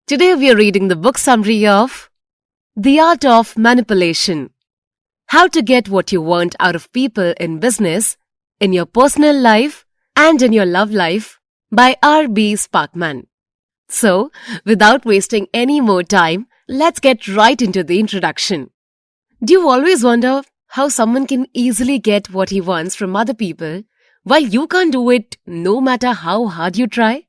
Today we are reading the book summary of The Art of Manipulation. How to get what you want out of people in business, in your personal life, and in your love life by R.B. Sparkman. So, without wasting any more time, let's get right into the introduction. Do you always wonder how someone can easily get what he wants from other people while you can't do it no matter how hard you try?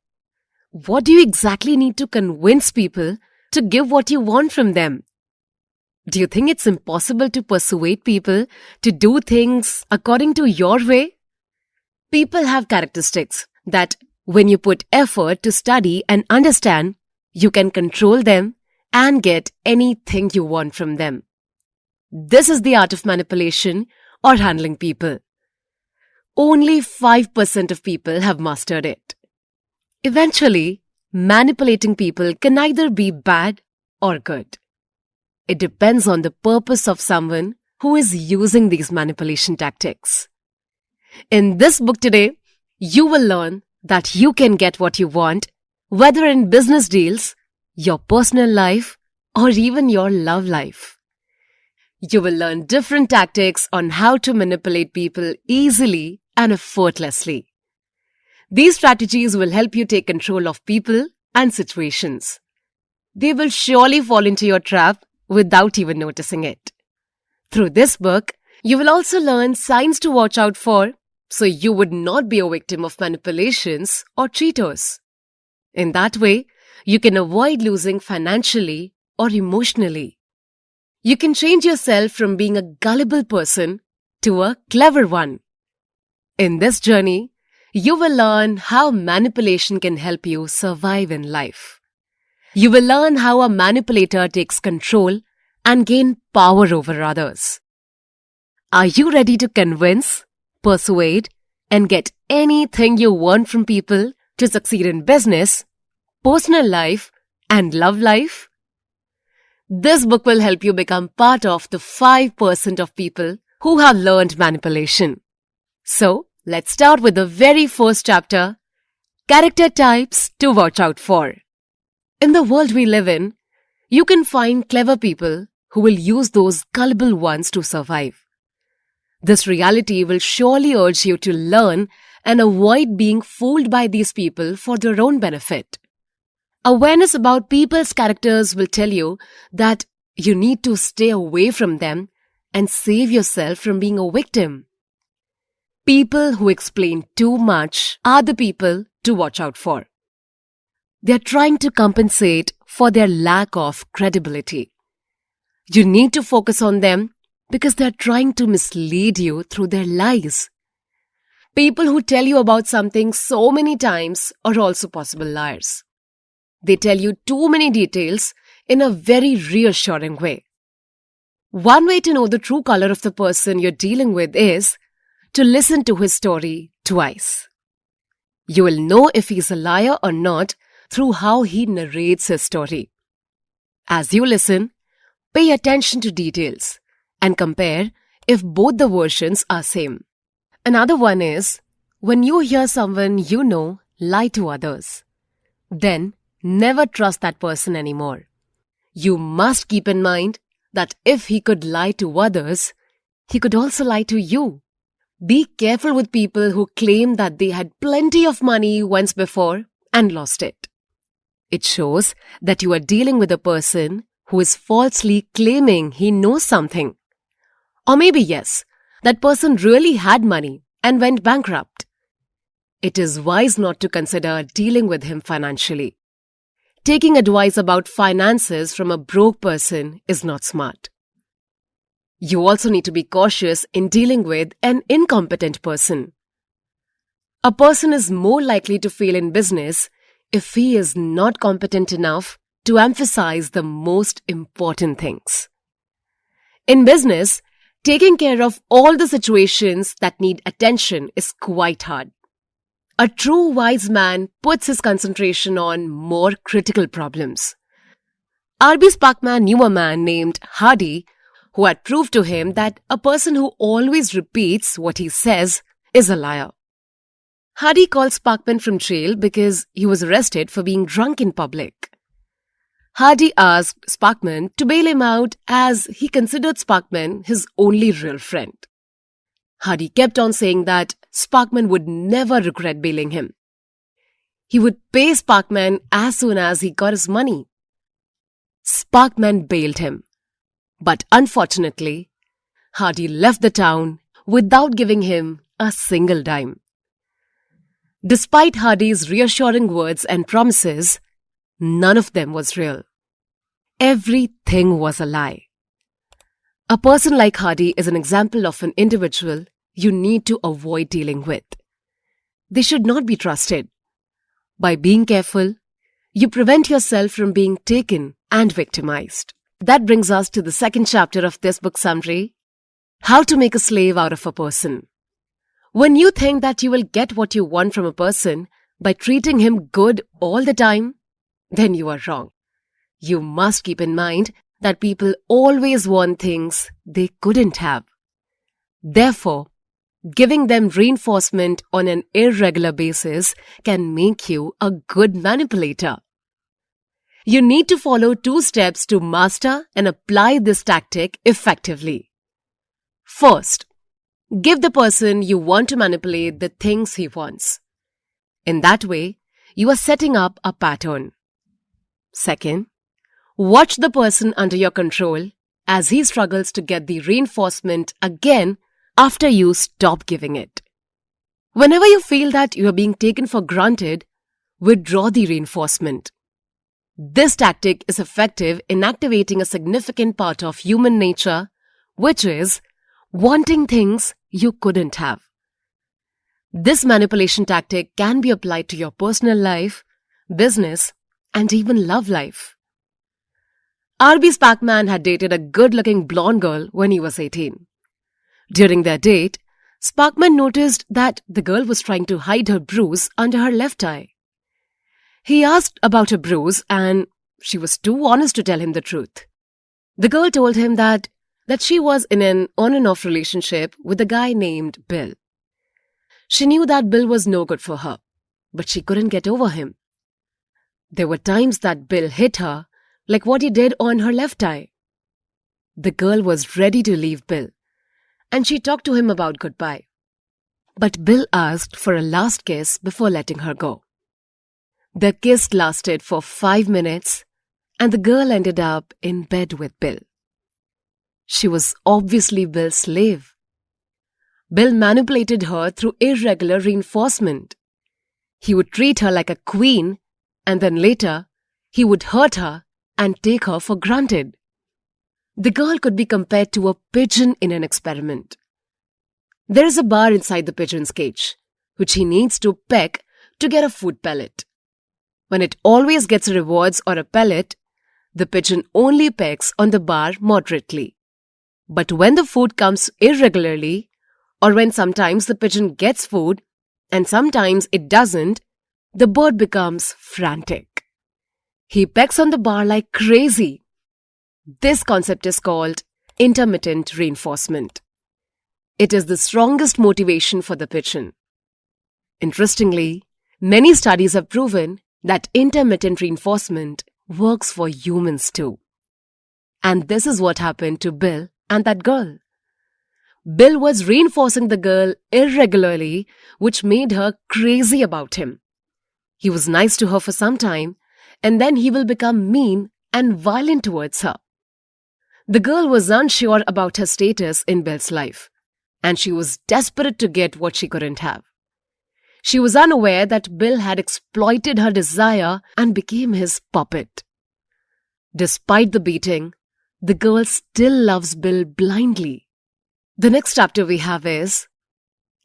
What do you exactly need to convince people to give what you want from them? Do you think it's impossible to persuade people to do things according to your way? People have characteristics that, when you put effort to study and understand, you can control them and get anything you want from them. This is the art of manipulation or handling people. Only 5% of people have mastered it. Eventually, manipulating people can either be bad or good. It depends on the purpose of someone who is using these manipulation tactics. In this book today, you will learn that you can get what you want, whether in business deals, your personal life, or even your love life. You will learn different tactics on how to manipulate people easily and effortlessly. These strategies will help you take control of people and situations. They will surely fall into your trap without even noticing it. Through this book, you will also learn signs to watch out for so you would not be a victim of manipulations or cheaters. In that way, you can avoid losing financially or emotionally. You can change yourself from being a gullible person to a clever one. In this journey, you will learn how manipulation can help you survive in life. You will learn how a manipulator takes control and gain power over others. Are you ready to convince, persuade, and get anything you want from people to succeed in business, personal life, and love life? This book will help you become part of the 5% of people who have learned manipulation. So, let's start with the very first chapter, Character Types to Watch Out For. In the world we live in, you can find clever people who will use those gullible ones to survive. This reality will surely urge you to learn and avoid being fooled by these people for their own benefit. Awareness about people's characters will tell you that you need to stay away from them and save yourself from being a victim. People who explain too much are the people to watch out for. They are trying to compensate for their lack of credibility. You need to focus on them because they are trying to mislead you through their lies. People who tell you about something so many times are also possible liars. They tell you too many details in a very reassuring way. One way to know the true color of the person you're dealing with is to listen to his story twice. You will know if he's a liar or not through how he narrates his story. As you listen, pay attention to details and compare if both the versions are same. Another one is, when you hear someone you know lie to others, then never trust that person anymore. You must keep in mind that if he could lie to others, he could also lie to you. Be careful with people who claim that they had plenty of money once before and lost it. It shows that you are dealing with a person who is falsely claiming he knows something. Or maybe yes, that person really had money and went bankrupt. It is wise not to consider dealing with him financially. Taking advice about finances from a broke person is not smart. You also need to be cautious in dealing with an incompetent person. A person is more likely to fail in business if he is not competent enough to emphasize the most important things. In business, taking care of all the situations that need attention is quite hard. A true wise man puts his concentration on more critical problems. R.B. Sparkman knew a man named Hardy who had proved to him that a person who always repeats what he says is a liar. Hardy called Sparkman from jail because he was arrested for being drunk in public. Hardy asked Sparkman to bail him out as he considered Sparkman his only real friend. Hardy kept on saying that Sparkman would never regret bailing him. He would pay Sparkman as soon as he got his money. Sparkman bailed him, but unfortunately, Hardy left the town without giving him a single dime. Despite Hardy's reassuring words and promises, none of them was real. Everything was a lie. A person like Hardy is an example of an individual you need to avoid dealing with. They should not be trusted. By being careful, you prevent yourself from being taken and victimized. That brings us to the second chapter of this book summary, How to Make a Slave Out of a Person. When you think that you will get what you want from a person by treating him good all the time, then you are wrong. You must keep in mind that people always want things they couldn't have. Therefore, giving them reinforcement on an irregular basis can make you a good manipulator. You need to follow 2 steps to master and apply this tactic effectively. First, give the person you want to manipulate the things he wants. In that way, you are setting up a pattern. Second, watch the person under your control as he struggles to get the reinforcement again after you stop giving it. Whenever you feel that you are being taken for granted, withdraw the reinforcement. This tactic is effective in activating a significant part of human nature, which is wanting things you couldn't have. This manipulation tactic can be applied to your personal life, business, and even love life. R.B. Sparkman had dated a good-looking blonde girl when he was 18. During their date, Sparkman noticed that the girl was trying to hide her bruise under her left eye. He asked about her bruise and she was too honest to tell him the truth. The girl told him that she was in an on-and-off relationship with a guy named Bill. She knew that Bill was no good for her, but she couldn't get over him. There were times that Bill hit her, like what he did on her left eye. The girl was ready to leave Bill, and she talked to him about goodbye. But Bill asked for a last kiss before letting her go. The kiss lasted for 5 minutes, and the girl ended up in bed with Bill. She was obviously Bill's slave. Bill manipulated her through irregular reinforcement. He would treat her like a queen, and then later, he would hurt her and take her for granted. The girl could be compared to a pigeon in an experiment. There is a bar inside the pigeon's cage, which he needs to peck to get a food pellet. When it always gets rewards or a pellet, the pigeon only pecks on the bar moderately. But when the food comes irregularly, or when sometimes the pigeon gets food and sometimes it doesn't, the bird becomes frantic. He pecks on the bar like crazy. This concept is called intermittent reinforcement. It is the strongest motivation for the pigeon. Interestingly, many studies have proven that intermittent reinforcement works for humans too. And this is what happened to Bill and that girl. Bill was reinforcing the girl irregularly, which made her crazy about him. He was nice to her for some time, and then he will become mean and violent towards her. The girl was unsure about her status in Bill's life, and she was desperate to get what she couldn't have. She was unaware that Bill had exploited her desire and became his puppet. Despite the beating, the girl still loves Bill blindly. The next chapter we have is,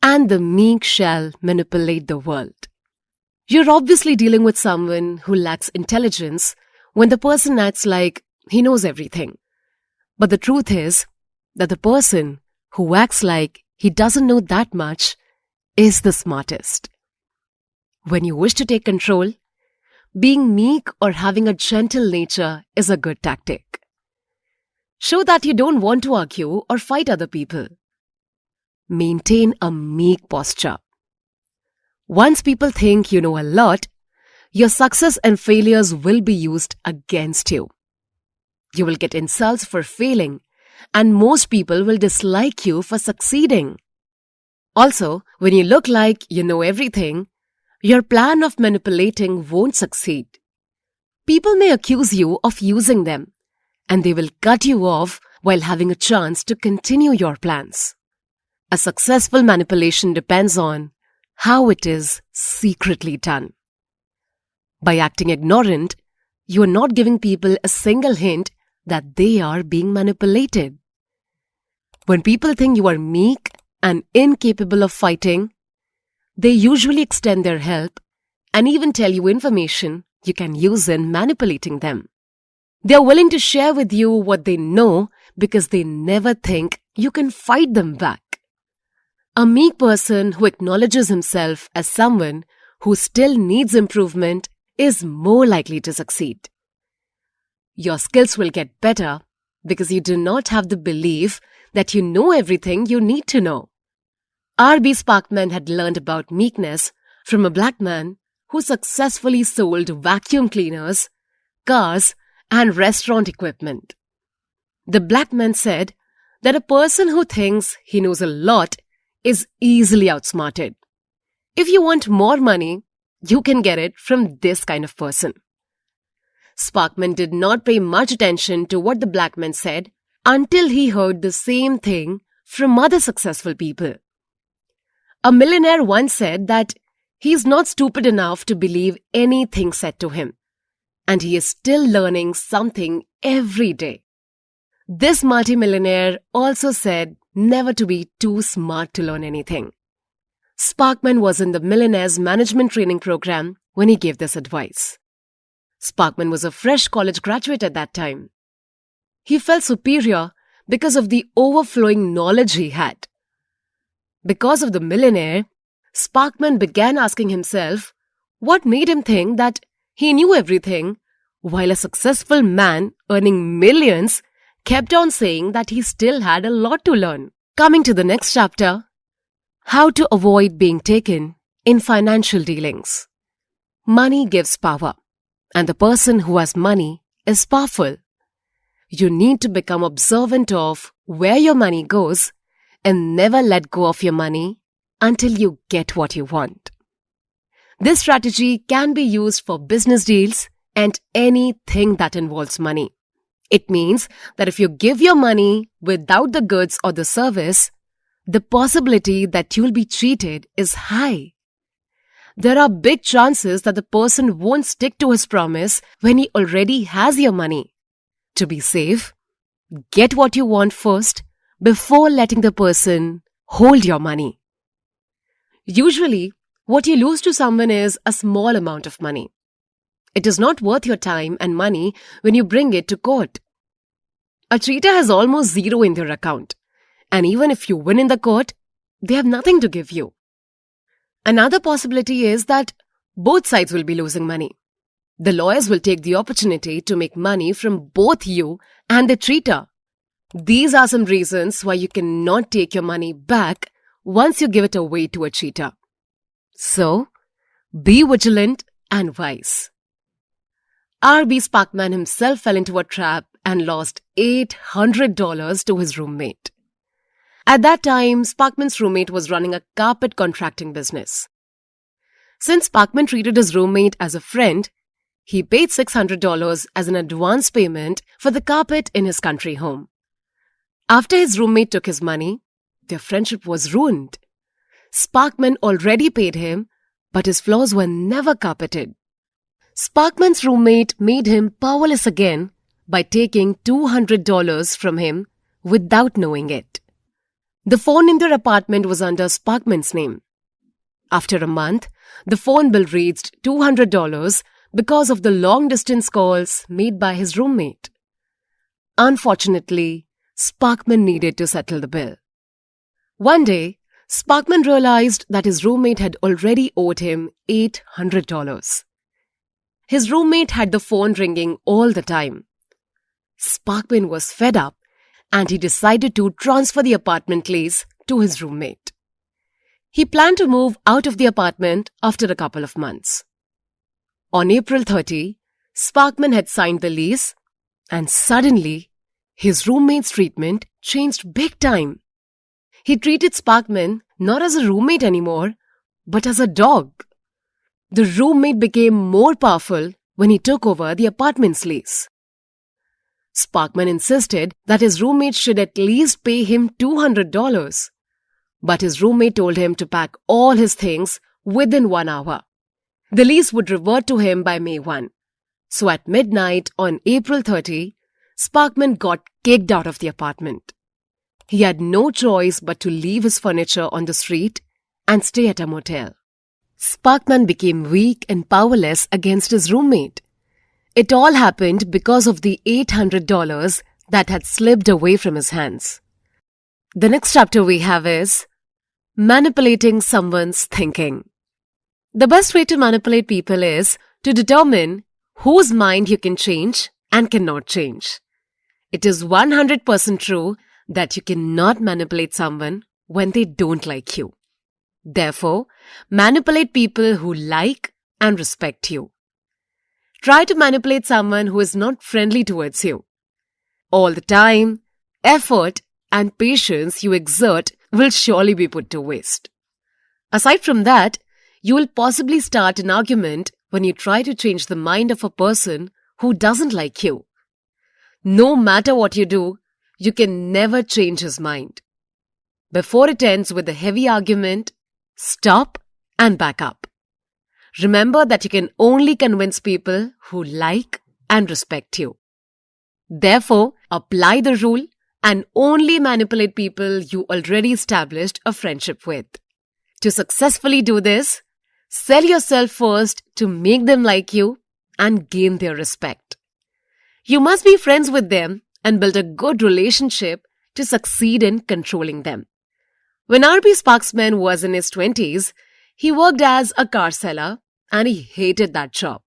And the Meek Shall Manipulate the World. You're obviously dealing with someone who lacks intelligence when the person acts like he knows everything. But the truth is that the person who acts like he doesn't know that much is the smartest. When you wish to take control, being meek or having a gentle nature is a good tactic. Show that you don't want to argue or fight other people. Maintain a meek posture. Once people think you know a lot, your success and failures will be used against you. You will get insults for failing, and most people will dislike you for succeeding. Also, when you look like you know everything, your plan of manipulating won't succeed. People may accuse you of using them, and they will cut you off while having a chance to continue your plans. A successful manipulation depends on how it is secretly done. By acting ignorant, you are not giving people a single hint that they are being manipulated. When people think you are meek and incapable of fighting, they usually extend their help and even tell you information you can use in manipulating them. They are willing to share with you what they know because they never think you can fight them back. A meek person who acknowledges himself as someone who still needs improvement is more likely to succeed. Your skills will get better because you do not have the belief that you know everything you need to know. R.B. Sparkman had learned about meekness from a black man who successfully sold vacuum cleaners, cars, and restaurant equipment. The black man said that a person who thinks he knows a lot is easily outsmarted. If you want more money, you can get it from this kind of person. Sparkman did not pay much attention to what the black man said until he heard the same thing from other successful people. A millionaire once said that he is not stupid enough to believe anything said to him, and he is still learning something every day. This multimillionaire also said never to be too smart to learn anything. Sparkman was in the Millionaire's Management Training Program when he gave this advice. Sparkman was a fresh college graduate at that time. He felt superior because of the overflowing knowledge he had. Because of the millionaire, Sparkman began asking himself what made him think that he knew everything, while a successful man earning millions kept on saying that he still had a lot to learn. Coming to the next chapter, how to avoid being taken in financial dealings. Money gives power, and the person who has money is powerful. You need to become observant of where your money goes and never let go of your money until you get what you want. This strategy can be used for business deals and anything that involves money. It means that if you give your money without the goods or the service, the possibility that you'll be cheated is high. There are big chances that the person won't stick to his promise when he already has your money. To be safe, get what you want first before letting the person hold your money. Usually, what you lose to someone is a small amount of money. It is not worth your time and money when you bring it to court. A cheater has almost zero in their account, and even if you win in the court, they have nothing to give you. Another possibility is that both sides will be losing money. The lawyers will take the opportunity to make money from both you and the cheater. These are some reasons why you cannot take your money back once you give it away to a cheater. So, be vigilant and wise. R.B. Sparkman himself fell into a trap and lost $800 to his roommate. At that time, Sparkman's roommate was running a carpet contracting business. Since Sparkman treated his roommate as a friend, he paid $600 as an advance payment for the carpet in his country home. After his roommate took his money, their friendship was ruined. Sparkman already paid him, but his floors were never carpeted. Sparkman's roommate made him powerless again by taking $200 from him without knowing it. The phone in their apartment was under Sparkman's name. After a month, the phone bill reached $200 because of the long-distance calls made by his roommate. Unfortunately, Sparkman needed to settle the bill. One day, Sparkman realized that his roommate had already owed him $800. His roommate had the phone ringing all the time. Sparkman was fed up and he decided to transfer the apartment lease to his roommate. He planned to move out of the apartment after a couple of months. On April 30, Sparkman had signed the lease, and suddenly, his roommate's treatment changed big time. He treated Sparkman not as a roommate anymore, but as a dog. The roommate became more powerful when he took over the apartment's lease. Sparkman insisted that his roommate should at least pay him $200, but his roommate told him to pack all his things within 1 hour. The lease would revert to him by May 1. So at midnight on April 30, Sparkman got kicked out of the apartment. He had no choice but to leave his furniture on the street and stay at a motel. Sparkman became weak and powerless against his roommate. It all happened because of the $800 that had slipped away from his hands. The next chapter we have is manipulating someone's thinking. The best way to manipulate people is to determine whose mind you can change and cannot change. It is 100% true that you cannot manipulate someone when they don't like you. Therefore, manipulate people who like and respect you. Try to manipulate someone who is not friendly towards you. All the time, effort, and patience you exert will surely be put to waste. Aside from that, you will possibly start an argument when you try to change the mind of a person who doesn't like you. No matter what you do, you can never change his mind. Before it ends with a heavy argument, stop and back up. Remember that you can only convince people who like and respect you. Therefore, apply the rule and only manipulate people you already established a friendship with. To successfully do this, sell yourself first to make them like you and gain their respect. You must be friends with them and build a good relationship to succeed in controlling them. When R.B. Sparkman was in his 20s, he worked as a car seller and he hated that job.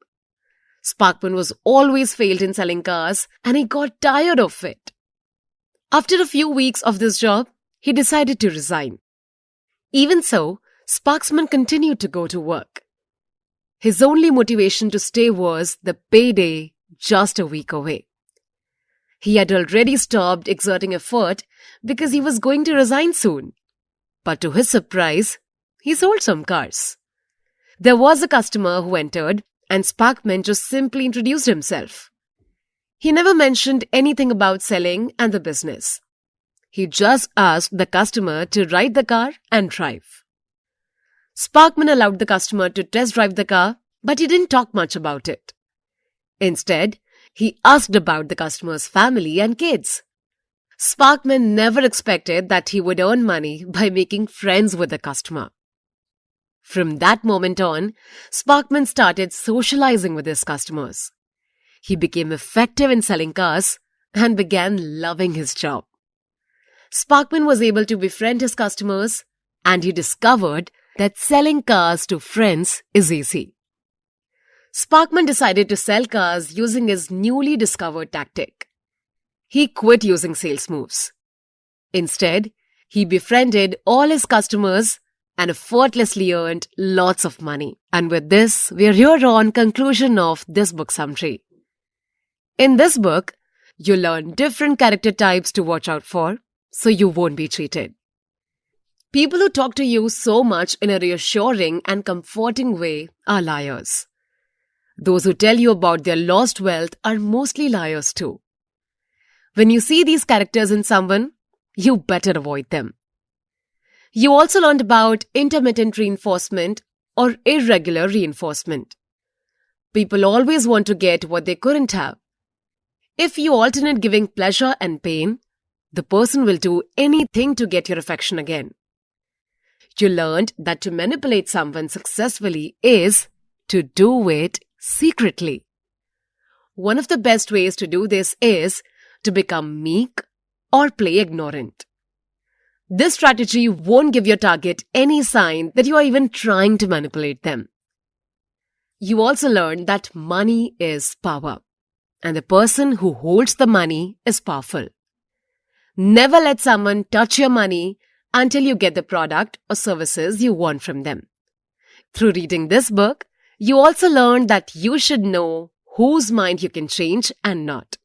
Sparkman was always failed in selling cars and he got tired of it. After a few weeks of this job, he decided to resign. Even so, Sparkman continued to go to work. His only motivation to stay was the payday just a week away. He had already stopped exerting effort because he was going to resign soon. But to his surprise, he sold some cars. There was a customer who entered and Sparkman just simply introduced himself. He never mentioned anything about selling and the business. He just asked the customer to ride the car and drive. Sparkman allowed the customer to test drive the car, but he didn't talk much about it. Instead, he asked about the customer's family and kids. Sparkman never expected that he would earn money by making friends with the customer. From that moment on, Sparkman started socializing with his customers. He became effective in selling cars and began loving his job. Sparkman was able to befriend his customers and he discovered that selling cars to friends is easy. Sparkman decided to sell cars using his newly discovered tactic. He quit using sales moves. Instead, he befriended all his customers and effortlessly earned lots of money. And with this, we are here on conclusion of this book summary. In this book, you learn different character types to watch out for so you won't be cheated. People who talk to you so much in a reassuring and comforting way are liars. Those who tell you about their lost wealth are mostly liars too. When you see these characters in someone, you better avoid them. You also learned about intermittent reinforcement or irregular reinforcement. People always want to get what they couldn't have. If you alternate giving pleasure and pain, the person will do anything to get your affection again. You learned that to manipulate someone successfully is to do it secretly. One of the best ways to do this is to become meek or play ignorant. This strategy won't give your target any sign that you are even trying to manipulate them. You also learned that money is power, and the person who holds the money is powerful. Never let someone touch your money until you get the product or services you want from them. Through reading this book, You also learned that you should know whose mind you can change and not.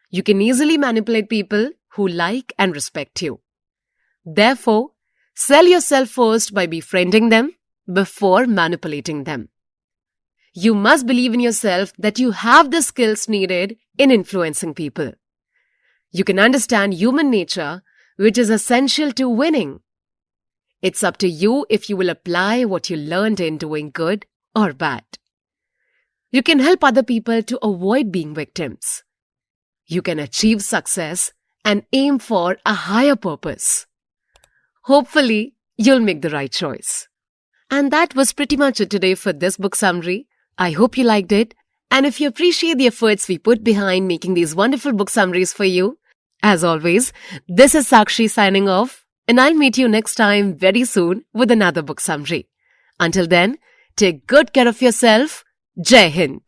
You can easily manipulate people who like and respect you. Therefore, sell yourself first by befriending them before manipulating them. You must believe in yourself that you have the skills needed in influencing people. You can understand human nature, which is essential to winning. It's up to you if you will apply what you learned in doing good or bad. You can help other people to avoid being victims. You can achieve success and aim for a higher purpose. Hopefully, you'll make the right choice. And that was pretty much it today for this book summary. I hope you liked it. And if you appreciate the efforts we put behind making these wonderful book summaries for you, as always, this is Sakshi signing off, and I'll meet you next time very soon with another book summary. Until then, take good care of yourself. Jai Hind.